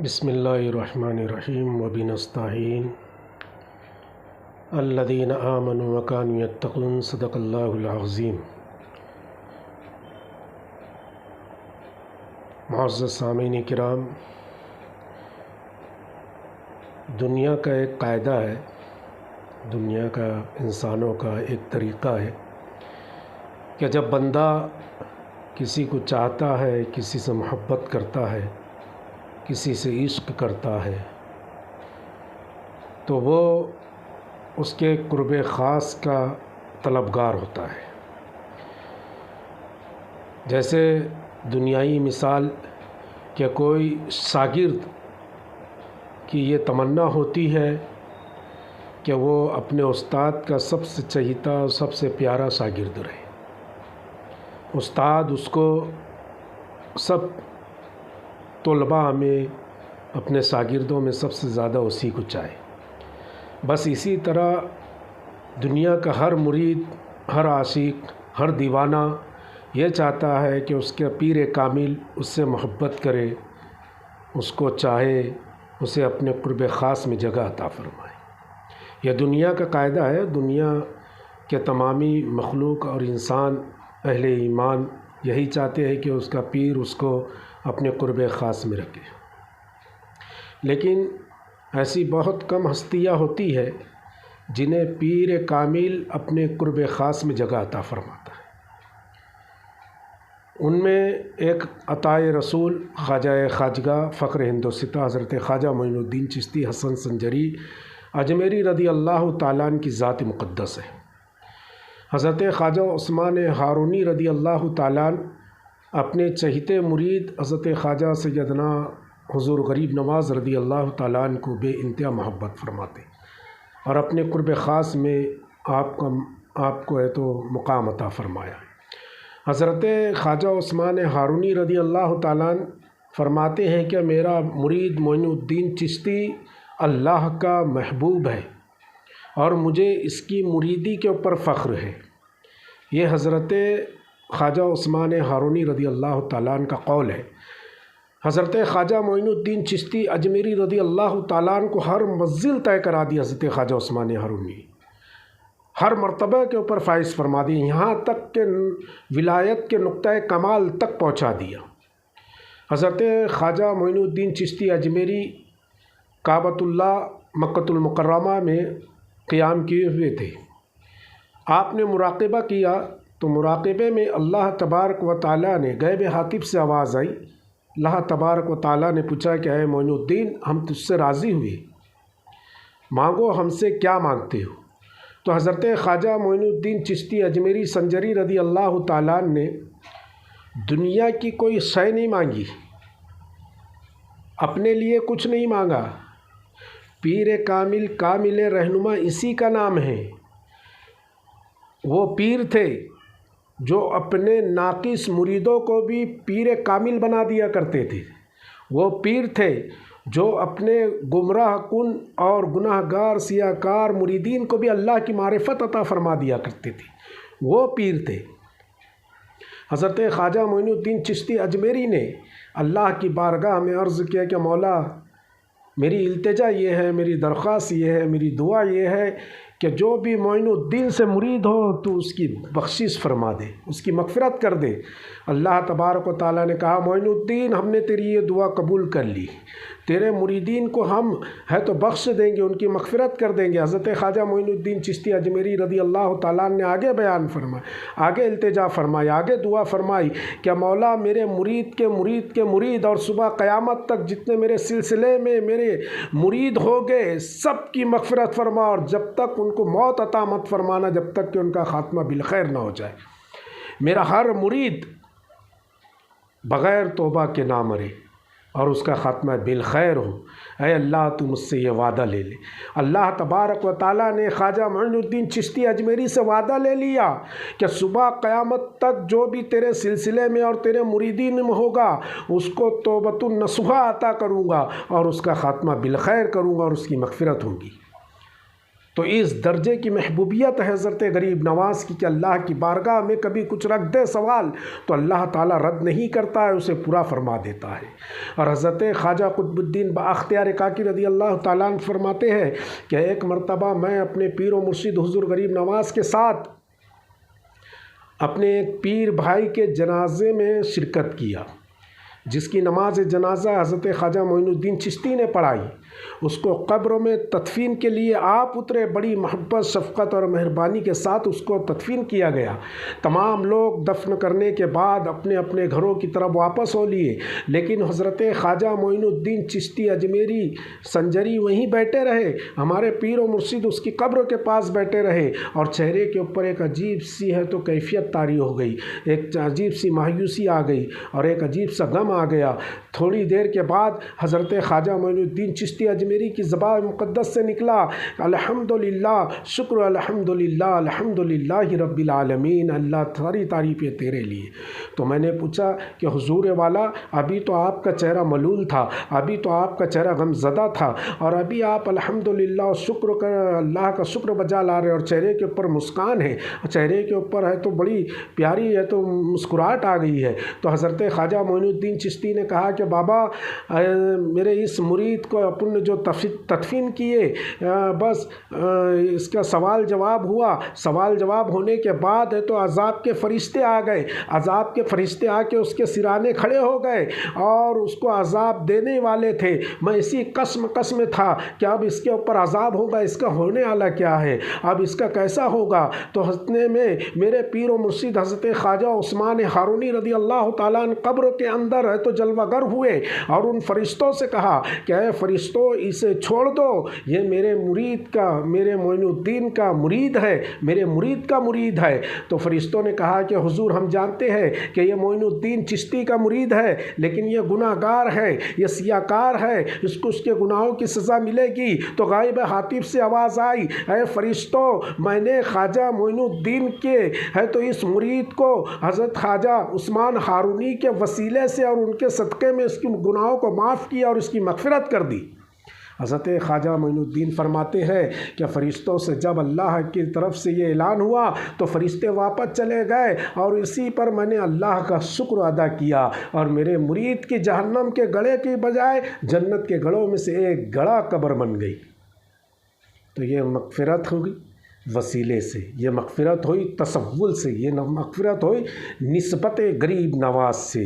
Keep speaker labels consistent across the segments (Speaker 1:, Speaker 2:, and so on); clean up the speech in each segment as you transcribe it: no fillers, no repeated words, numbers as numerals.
Speaker 1: بسم اللہ الرحمن الرحیم وبنستعین الذین آمنوا وکانوا یتقون صدق اللہ العظیم۔ معزز سامعین کرام، دنیا کا ایک قاعدہ ہے، دنیا کا انسانوں کا ایک طریقہ ہے کہ جب بندہ کسی کو چاہتا ہے، کسی سے محبت کرتا ہے، کسی سے عشق کرتا ہے تو وہ اس کے قرب خاص کا طلبگار ہوتا ہے۔ جیسے دنیائی مثال کہ کوئی شاگرد کی یہ تمنا ہوتی ہے کہ وہ اپنے استاد کا سب سے چہیتا اور سب سے پیارا شاگرد رہے۔ استاد اس کو سب طلباء میں، اپنے شاگردوں میں سب سے زیادہ اسی کو چاہے۔ بس اسی طرح دنیا کا ہر مرید، ہر عاشق، ہر دیوانہ یہ چاہتا ہے کہ اس کے پیر کامل اس سے محبت کرے، اس کو چاہے، اسے اپنے قرب خاص میں جگہ عطا فرمائے۔ یہ دنیا کا قاعدہ ہے۔ دنیا کے تمامی مخلوق اور انسان اہل ایمان یہی چاہتے ہیں کہ اس کا پیر اس کو اپنے قرب خاص میں رکھے۔ لیکن ایسی بہت کم ہستیاں ہوتی ہے جنہیں پیر کامل اپنے قرب خاص میں جگہ عطا فرماتا ہے۔ ان میں ایک عطائے رسول خواجہ خواجگاہ فخر ہند و ستہ حضرت خواجہ معین الدین چشتی حسن سنجری اجمیری رضی اللہ تعالیٰ عنہ کی ذات مقدس ہے۔ حضرت خواجہ عثمان ہارونی رضی اللہ تعالیٰ عنہ اپنے چہیتے مرید حضرت خواجہ سیدنا حضور غریب نواز رضی اللہ تعالیٰ عنہ کو بے انتہا محبت فرماتے اور اپنے قرب خاص میں آپ کو ہے تو مقام عطا فرمایا۔ حضرت خواجہ عثمان ہارونی رضی اللہ تعالیٰ عنہ فرماتے ہیں کہ میرا مرید معین الدین چشتی اللہ کا محبوب ہے اور مجھے اس کی مریدی کے اوپر فخر ہے۔ یہ حضرت خواجہ عثمان ہارونی رضی اللہ تعالیٰ عنہ کا قول ہے۔ حضرت خواجہ معین الدین چشتی اجمیری رضی اللہ تعالیٰ عنہ کو ہر منزل طے کرا دی حضرت خواجہ عثمان ہارونی، ہر مرتبہ کے اوپر فائز فرما دی، یہاں تک کہ ولایت کے نقطۂ کمال تک پہنچا دیا۔ حضرت خواجہ معین الدین چشتی اجمیری کعبۃ اللہ مکۃ المکرمہ میں قیام کیے ہوئے تھے۔ آپ نے مراقبہ کیا تو مراقبے میں اللہ تبارک و تعالیٰ نے غیب ہاتف سے آواز آئی۔ اللہ تبارک و تعالیٰ نے پوچھا کہ اے معین الدین، ہم تجھ سے راضی ہوئے، مانگو ہم سے کیا مانگتے ہو؟ تو حضرت خواجہ معین الدین چشتی اجمیری سنجری رضی اللہ تعالیٰ عنہ نے دنیا کی کوئی شے نہیں مانگی، اپنے لیے کچھ نہیں مانگا۔ پیر کامل، کامل رہنما اسی کا نام ہے۔ وہ پیر تھے جو اپنے ناقص مریدوں کو بھی پیر کامل بنا دیا کرتے تھے۔ وہ پیر تھے جو اپنے گمراہ کن اور گناہ گار سیاہ کار مریدین کو بھی اللہ کی معرفت عطا فرما دیا کرتے تھے۔ وہ پیر تھے۔ حضرت خواجہ معین الدین چشتی اجمیری نے اللہ کی بارگاہ میں عرض کیا کہ مولا، میری التجا یہ ہے، میری درخواست یہ ہے، میری دعا یہ ہے کہ جو بھی معین الدین سے مرید ہو تو اس کی بخشش فرما دے، اس کی مغفرت کر دے۔ اللہ تبارک و تعالیٰ نے کہا معین الدین، ہم نے تیری یہ دعا قبول کر لی، تیرے مریدین کو ہم ہے تو بخش دیں گے، ان کی مغفرت کر دیں گے۔ حضرت خواجہ معین الدین چشتی اجمیری رضی اللہ تعالیٰ نے آگے بیان فرمایا، آگے التجا فرمائی، آگے دعا فرمائی کہ مولا میرے مرید کے مرید کے مرید اور صبح قیامت تک جتنے میرے سلسلے میں میرے مرید ہو گئے سب کی مغفرت فرما، اور جب تک ان کو موت عطا مت فرمانا جب تک کہ ان کا خاتمہ بالخیر نہ ہو جائے۔ میرا ہر مرید بغیر توبہ کے نہ مرے اور اس کا خاتمہ بالخیر ہو۔ اے اللہ تو مجھ سے یہ وعدہ لے لے۔ اللہ تبارک و تعالیٰ نے خواجہ معین الدین چشتی اجمیری سے وعدہ لے لیا کہ صبح قیامت تک جو بھی تیرے سلسلے میں اور تیرے مریدین میں ہوگا اس کو توبۃ النصوحہ عطا کروں گا اور اس کا خاتمہ بالخیر کروں گا اور اس کی مغفرت ہوگی۔ تو اس درجے کی محبوبیت ہے حضرت غریب نواز کی کہ اللہ کی بارگاہ میں کبھی کچھ رکھ دے سوال تو اللہ تعالیٰ رد نہیں کرتا ہے، اسے پورا فرما دیتا ہے۔ اور حضرت خواجہ قطب الدین بااختیار کاکی رضی اللہ تعالیٰ عنہ فرماتے ہیں کہ ایک مرتبہ میں اپنے پیر و مرشد حضور غریب نواز کے ساتھ اپنے ایک پیر بھائی کے جنازے میں شرکت کیا، جس کی نماز جنازہ حضرت خواجہ معین الدین چشتی نے پڑھائی۔ اس کو قبر میں تدفین کے لیے آپ اترے، بڑی محبت، شفقت اور مہربانی کے ساتھ اس کو تدفین کیا گیا۔ تمام لوگ دفن کرنے کے بعد اپنے اپنے گھروں کی طرف واپس ہو لیے، لیکن حضرت خواجہ معین الدین چشتی اجمیری سنجری وہیں بیٹھے رہے۔ ہمارے پیر و مرشد اس کی قبر کے پاس بیٹھے رہے اور چہرے کے اوپر ایک عجیب سی ہے تو کیفیت طاری ہو گئی، ایک عجیب سی مایوسی آ گئی اور ایک عجیب سا غم آ گیا۔ تھوڑی دیر کے بعد حضرت خواجہ معین الدین چشتی اجمیری کی زبان مقدس سے نکلا، الحمدللہ، شکر الحمدللہ، الحمدللہ رب العالمین، اللہ ساری تعریفیں تیرے لیے۔ تو میں نے پوچھا کہ حضور والا، ابھی تو آپ کا چہرہ ملول تھا، ابھی تو آپ کا چہرہ غم زدہ تھا، اور ابھی آپ الحمدللہ اور شکر کر اللہ کا شکر بجا لا رہے، اور چہرے کے اوپر مسکان ہے، چہرے کے اوپر ہے تو بڑی پیاری ہے تو مسکراہٹ آ گئی ہے۔ تو حضرت خواجہ معین الدین چشتی نے کہا کہ بابا، میرے اس مرید کو اپن جو تدفین کیے، بس اس کا سوال جواب ہوا، سوال جواب ہونے کے بعد ہے تو عذاب کے فرشتے آ گئے، عذاب کے فرشتے آ کے اس کے سرانے کھڑے ہو گئے اور اس کو عذاب دینے والے تھے۔ میں اسی قسم میں تھا کہ اب اس کے اوپر عذاب ہوگا، اس کا ہونے والا کیا ہے، اب اس کا کیسا ہوگا۔ تو ہنسنے میں میرے پیر و مرشد حضرت خواجہ عثمان ہارونی رضی اللہ تعالیٰ عنہ قبر کے اندر ہے تو جلوہ گر ہوئے اور ان فرشتوں سے کہا کہ اے فرشتوں، اسے چھوڑ دو، یہ میرے مرید کا، میرے معین الدین کا مرید ہے، میرے مرید کا مرید ہے۔ تو فرشتوں نے کہا کہ حضور، ہم جانتے ہیں کہ یہ معین الدین چشتی کا مرید ہے، لیکن یہ گناہ گار ہے، یہ سیاہ کار ہے، اس کو اس کے گناہوں کی سزا ملے گی۔ تو غائب ہاتف سے آواز آئی، اے فرشتوں، میں نے خواجہ معین الدین کے ہے تو اس مرید کو حضرت خواجہ عثمان ہارونی کے وسیلے سے اور ان کے صدقے میں اس کی گناہوں کو معاف کیا اور اس کی مغفرت کر دی۔ حضرت خواجہ معین الدین فرماتے ہیں کہ فرشتوں سے جب اللہ کی طرف سے یہ اعلان ہوا تو فرشتے واپس چلے گئے اور اسی پر میں نے اللہ کا شکر ادا کیا، اور میرے مرید کی جہنم کے گڑھے کی بجائے جنت کے گڑھوں میں سے ایک گڑھا قبر بن گئی۔ تو یہ مغفرت ہوگی وسیلے سے، یہ مغفرت ہوئی تصول سے، یہ مغفرت ہوئی نسبت غریب نواز سے،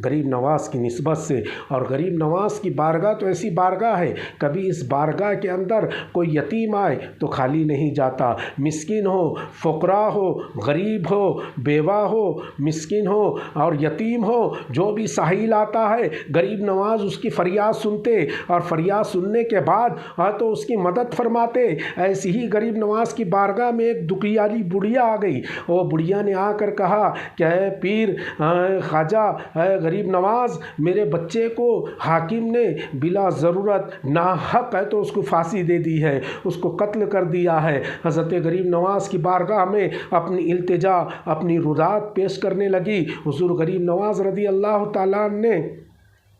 Speaker 1: غریب نواز کی نسبت سے۔ اور غریب نواز کی بارگاہ تو ایسی بارگاہ ہے، کبھی اس بارگاہ کے اندر کوئی یتیم آئے تو خالی نہیں جاتا، مسکین ہو، فقراء ہو، غریب ہو، بیوہ ہو، مسکین ہو اور یتیم ہو، جو بھی ساحل آتا ہے غریب نواز اس کی فریاد سنتے اور فریاد سننے کے بعد تو اس کی مدد فرماتے۔ ایسی ہی غریب نواز کی بارگاہ میں ایک دکھیالی بڑھیا آ گئی، وہ بڑھیا نے آ کر کہا کہ اے پیر خواجہ، اے غریب نواز، میرے بچے کو حاکم نے بلا ضرورت ناحق ہے تو اس کو پھانسی دے دی ہے، اس کو قتل کر دیا ہے۔ حضرت غریب نواز کی بارگاہ میں اپنی التجا، اپنی رضاعت پیش کرنے لگی۔ حضور غریب نواز رضی اللہ تعالیٰ نے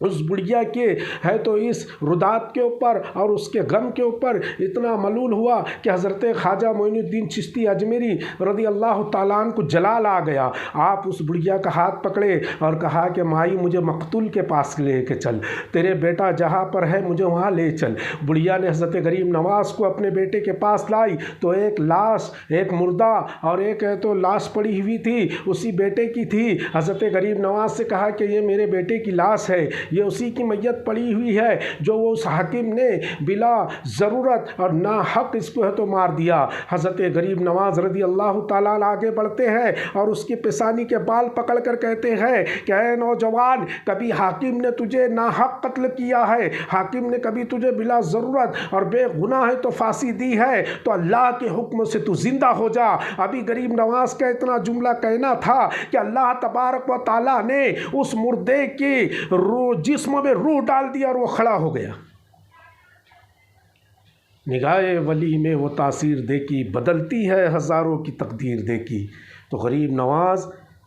Speaker 1: اس بڑھیا کے ہے تو اس رضاعت کے اوپر اور اس کے غم کے اوپر اتنا ملول ہوا کہ حضرت خواجہ معین الدین چشتی اجمیری رضی اللہ تعالیٰ عنہ کو جلال آ گیا۔ آپ اس بڑھیا کا ہاتھ پکڑے اور کہا کہ مائی، مجھے مقتول کے پاس لے کے چل، تیرے بیٹا جہاں پر ہے مجھے وہاں لے چل۔ بڑھیا نے حضرت غریب نواز کو اپنے بیٹے کے پاس لائی تو ایک لاش، ایک مردہ اور ایک ہے تو لاش پڑی ہوئی تھی، اسی بیٹے کی تھی۔ حضرت غریب نواز سے کہا کہ یہ میرے بیٹے کی لاش ہے، یہ اسی کی میت پڑی ہوئی ہے جو وہ اس حاکم نے بلا ضرورت اور ناحق اس کو ہے تو مار دیا۔ حضرت غریب نواز رضی اللہ تعالیٰ آگے بڑھتے ہیں اور اس کی پیشانی کے بال پکڑ کر کہتے ہیں کہ اے نوجوان، کبھی حاکم نے تجھے ناحق قتل کیا ہے، حاکم نے کبھی تجھے بلا ضرورت اور بے گناہ ہے تو پھانسی دی ہے، تو اللہ کے حکم سے تو زندہ ہو جا۔ ابھی غریب نواز کا اتنا جملہ کہنا تھا کہ اللہ تبارک و تعالیٰ نے اس مردے کی جسم میں روح ڈال دیا اور وہ کھڑا ہو گیا۔ نگاہ ولی میں وہ تاثیر دیکھی، بدلتی ہے ہزاروں کی تقدیر دیکھی۔ تو غریب نواز